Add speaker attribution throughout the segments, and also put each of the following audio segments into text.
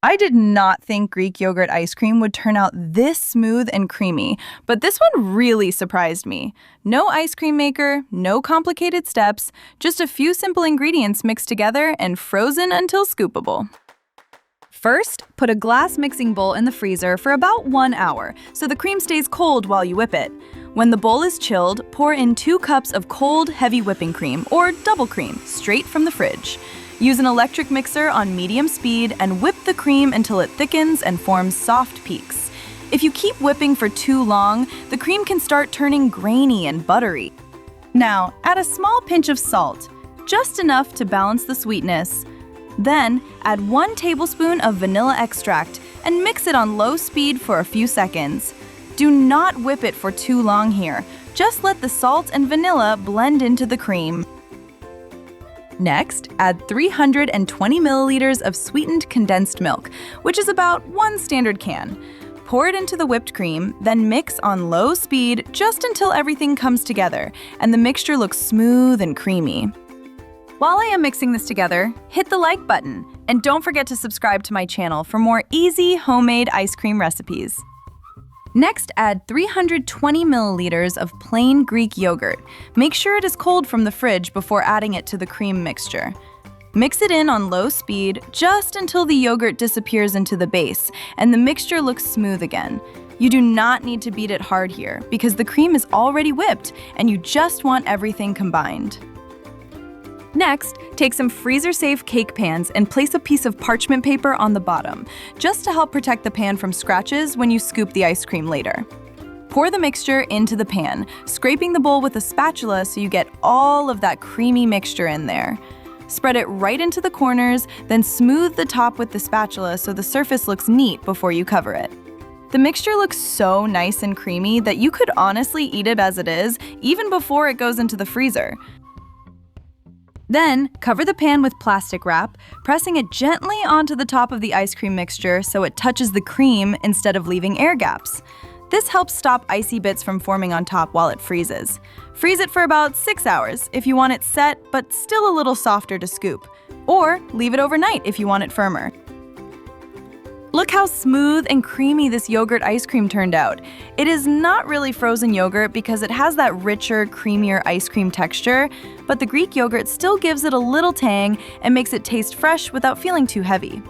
Speaker 1: I did not think Greek yogurt ice cream would turn out this smooth and creamy, but this one really surprised me. No ice cream maker, no complicated steps, just a few simple ingredients mixed together and frozen until scoopable. First, put a glass mixing bowl in the freezer for about 1 hour so the cream stays cold while you whip it. When the bowl is chilled, pour in 2 cups of cold, heavy whipping cream, or double cream, straight from the fridge. Use an electric mixer on medium speed and whip the cream until it thickens and forms soft peaks. If you keep whipping for too long, the cream can start turning grainy and buttery. Now, add a small pinch of salt, just enough to balance the sweetness. Then, add 1 tablespoon of vanilla extract and mix it on low speed for a few seconds. Do not whip it for too long here. Just let the salt and vanilla blend into the cream. Next, add 320 milliliters of sweetened condensed milk, which is about 1 standard can. Pour it into the whipped cream, then mix on low speed just until everything comes together and the mixture looks smooth and creamy. While I am mixing this together, hit the like button and don't forget to subscribe to my channel for more easy homemade ice cream recipes. Next, add 320 milliliters of plain Greek yogurt. Make sure it is cold from the fridge before adding it to the cream mixture. Mix it in on low speed just until the yogurt disappears into the base and the mixture looks smooth again. You do not need to beat it hard here because the cream is already whipped and you just want everything combined. Next, take some freezer-safe cake pans and place a piece of parchment paper on the bottom, just to help protect the pan from scratches when you scoop the ice cream later. Pour the mixture into the pan, scraping the bowl with a spatula so you get all of that creamy mixture in there. Spread it right into the corners, then smooth the top with the spatula so the surface looks neat before you cover it. The mixture looks so nice and creamy that you could honestly eat it as it is, even before it goes into the freezer. Then, cover the pan with plastic wrap, pressing it gently onto the top of the ice cream mixture so it touches the cream instead of leaving air gaps. This helps stop icy bits from forming on top while it freezes. Freeze it for about 6 hours if you want it set but still a little softer to scoop, or leave it overnight if you want it firmer. Look how smooth and creamy this yogurt ice cream turned out. It is not really frozen yogurt because it has that richer, creamier ice cream texture, but the Greek yogurt still gives it a little tang and makes it taste fresh without feeling too heavy.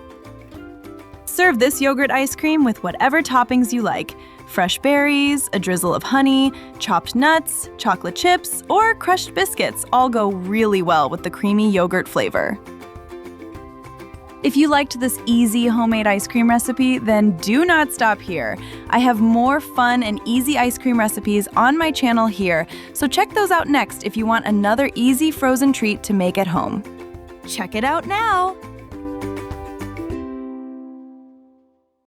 Speaker 1: Serve this yogurt ice cream with whatever toppings you like. Fresh berries, a drizzle of honey, chopped nuts, chocolate chips, or crushed biscuits all go really well with the creamy yogurt flavor. If you liked this easy homemade ice cream recipe, then do not stop here. I have more fun and easy ice cream recipes on my channel here, so check those out next if you want another easy frozen treat to make at home. Check it out now!